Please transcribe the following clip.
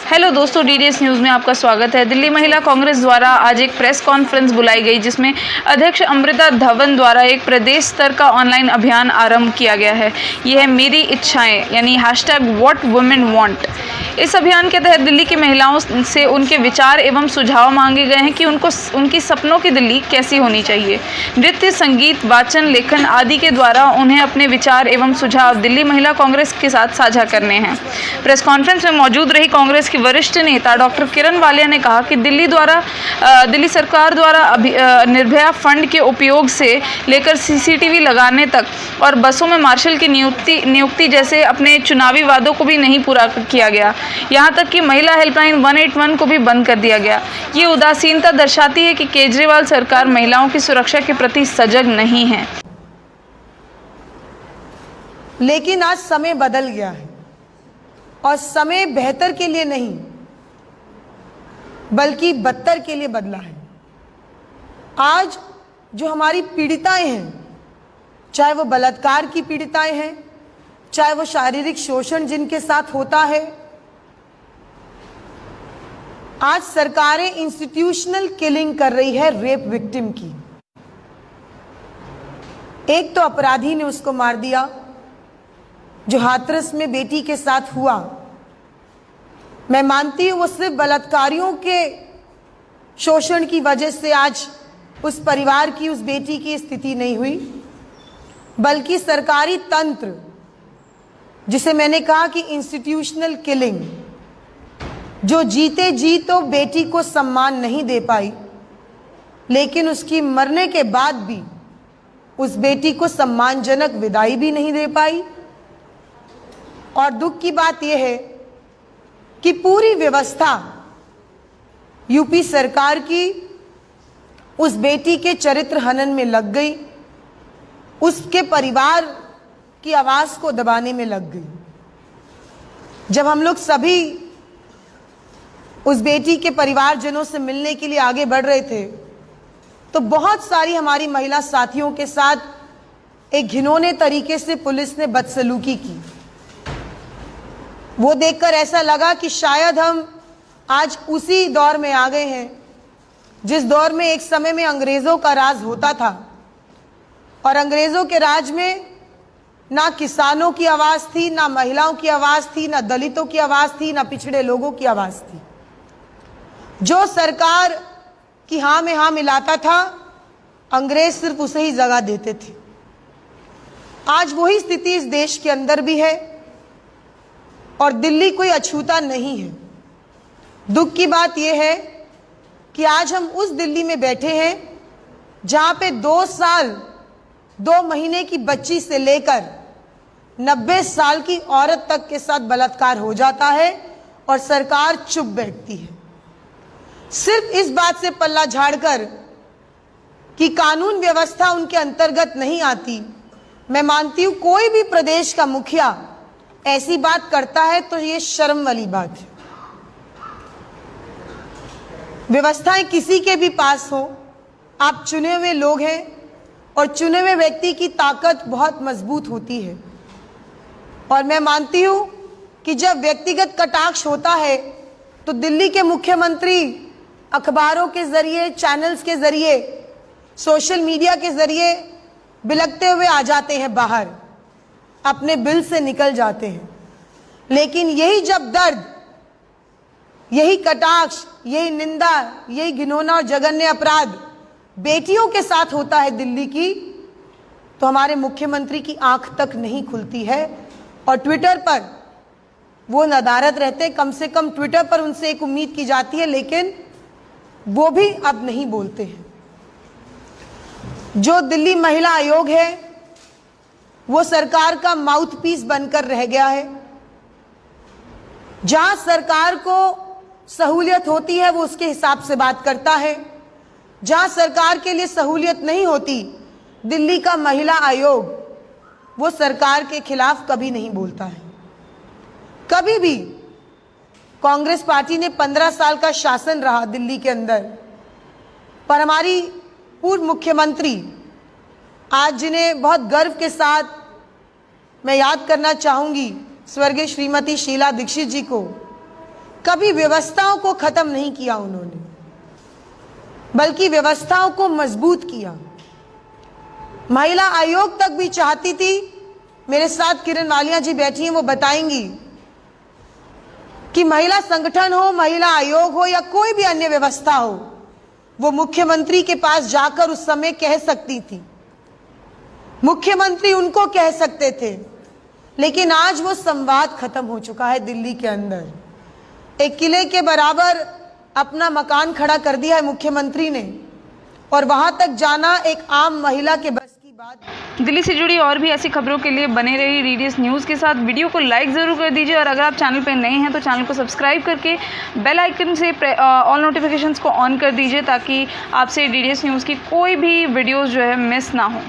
Hello दोस्तों, DDS news में आपका स्वागत है। दिल्ली महिला कांग्रेस द्वारा आज एक प्रेस कॉन्फ्रेंस बुलाई गई, जिसमें अध्यक्ष अमृता धवन द्वारा एक प्रदेश स्तर का ऑनलाइन अभियान आरंभ किया गया है। यह है मेरी इच्छाएं, यानी #WhatWomenWant। इस अभियान के तहत दिल्ली की महिलाओं से उनके विचार एवं सुझाव मांगे गए हैं कि उनकी सपनों की दिल्ली कैसी होनी चाहिए। नृत्य, संगीत, वाचन, लेखन आदि के द्वारा उन्हें अपने विचार एवं सुझाव दिल्ली महिला कांग्रेस के साथ साझा करने हैं। प्रेस कॉन्फ्रेंस में मौजूद रही कांग्रेस की वरिष्ठ नेता डॉक्टर किरण वालिया ने कहा कि दिल्ली सरकार द्वारा निर्भया फंड के उपयोग से लेकर सीसीटीवी लगाने तक और बसों में मार्शल की नियुक्ति जैसे अपने चुनावी वादों को भी नहीं पूरा किया गया। यहां तक कि महिला हेल्पलाइन 181 को भी बंद कर दिया गया। ये उदासीनता दर्शाती है कि केजरीवाल सरकार महिलाओं की सुरक्षा के प्रति सजग नहीं है। लेकिन आज समय बदल गया है और समय बेहतर के लिए नहीं बल्कि बदतर के लिए बदला है। आज जो हमारी पीड़िताएं हैं, चाहे वो बलात्कार की पीड़िताएं हैं, चाहे वो शारीरिक शोषण जिनके साथ होता है, आज सरकारें इंस्टीट्यूशनल किलिंग कर रही है रेप विक्टिम की। एक तो अपराधी ने उसको मार दिया, जो हाथरस में बेटी के साथ हुआ। मैं मानती हूं वो सिर्फ बलात्कारियों के शोषण की वजह से आज उस परिवार की, उस बेटी की स्थिति नहीं हुई, बल्कि सरकारी तंत्र, जिसे मैंने कहा कि इंस्टीट्यूशनल किलिंग, जो जीते जी तो बेटी को सम्मान नहीं दे पाई, लेकिन उसकी मरने के बाद भी उस बेटी को सम्मानजनक विदाई भी नहीं दे पाई। और दुख की बात यह है कि पूरी व्यवस्था यूपी सरकार की उस बेटी के चरित्र हनन में लग गई, उसके परिवार की आवाज को दबाने में लग गई। जब हम लोग सभी उस बेटी के परिवारजनों से मिलने के लिए आगे बढ़ रहे थे, तो बहुत सारी हमारी महिला साथियों के साथ एक घिनौने तरीके से पुलिस ने बदसलूकी की। वो देखकर ऐसा लगा कि शायद हम आज उसी दौर में आ गए हैं जिस दौर में एक समय में अंग्रेजों का राज होता था, और अंग्रेजों के राज में ना किसानों की आवाज थी, ना महिलाओं की आवाज थी, ना दलितों की आवाज थी, ना पिछड़े लोगों की आवाज थी। जो सरकार की हाँ में हाँ मिलाता था, अंग्रेज सिर्फ उसे ही जगह देते थे। आज वही स्थिति इस देश के अंदर भी है और दिल्ली कोई अछूता नहीं है। दुख की बात यह है कि आज हम उस दिल्ली में बैठे हैं जहां पे 2 साल 2 महीने की बच्ची से लेकर 90 साल की औरत तक के साथ बलात्कार हो जाता है और सरकार चुप बैठती है, सिर्फ इस बात से पल्ला झाड़कर कि कानून व्यवस्था उनके अंतर्गत नहीं आती। मैं मानती हूं कोई भी प्रदेश का मुखिया ऐसी बात करता है तो ये शर्म वाली बात है। व्यवस्थाएं किसी के भी पास हो, आप चुने हुए लोग हैं और चुने हुए व्यक्ति की ताकत बहुत मजबूत होती है। और मैं मानती हूं कि जब व्यक्तिगत कटाक्ष होता है तो दिल्ली के मुख्यमंत्री अखबारों के जरिए, चैनल्स के जरिए, सोशल मीडिया के जरिए बिलखते हुए आ जाते हैं बाहर, अपने बिल से निकल जाते हैं। लेकिन यही जब दर्द, यही कटाक्ष, यही निंदा, यही घिनौना और जघन्य अपराध बेटियों के साथ होता है दिल्ली की, तो हमारे मुख्यमंत्री की आंख तक नहीं खुलती है। और ट्विटर पर वो नदारद रहते, कम से कम ट्विटर पर उनसे एक उम्मीद की जाती है, लेकिन वो भी अब नहीं बोलते हैं। जो दिल्ली महिला आयोग है वो सरकार का माउथपीस बनकर रह गया है। जहां सरकार को सहूलियत होती है वो उसके हिसाब से बात करता है, जहां सरकार के लिए सहूलियत नहीं होती, दिल्ली का महिला आयोग वो सरकार के खिलाफ कभी नहीं बोलता है। कभी भी कांग्रेस पार्टी ने 15 साल का शासन रहा दिल्ली के अंदर, पर हमारी पूर्व मुख्यमंत्री, आज जिन्हें बहुत गर्व के साथ मैं याद करना चाहूंगी, स्वर्गीय श्रीमती शीला दीक्षित जी को, कभी व्यवस्थाओं को खत्म नहीं किया उन्होंने, बल्कि व्यवस्थाओं को मजबूत किया। महिला आयोग तक भी चाहती थी, मेरे साथ किरण वालिया जी बैठी हैं, वो बताएंगी कि महिला संगठन हो, महिला आयोग हो या कोई भी अन्य व्यवस्था हो, वो मुख्यमंत्री के पास जाकर उस समय कह सकती थी, मुख्यमंत्री उनको कह सकते थे। लेकिन आज वो संवाद खत्म हो चुका है। दिल्ली के अंदर एक किले के बराबर अपना मकान खड़ा कर दिया है मुख्यमंत्री ने, और वहां तक जाना एक आम महिला के बस की बात। दिल्ली से जुड़ी और भी ऐसी खबरों के लिए बने रहिए डीडीएस न्यूज़ के साथ। वीडियो को लाइक ज़रूर कर दीजिए और अगर आप चैनल पर नए हैं तो चैनल को सब्सक्राइब करके बेल आइकन से ऑल नोटिफिकेशंस को ऑन कर दीजिए ताकि आपसे डीडीएस न्यूज़ की कोई भी वीडियोस जो है मिस ना हो।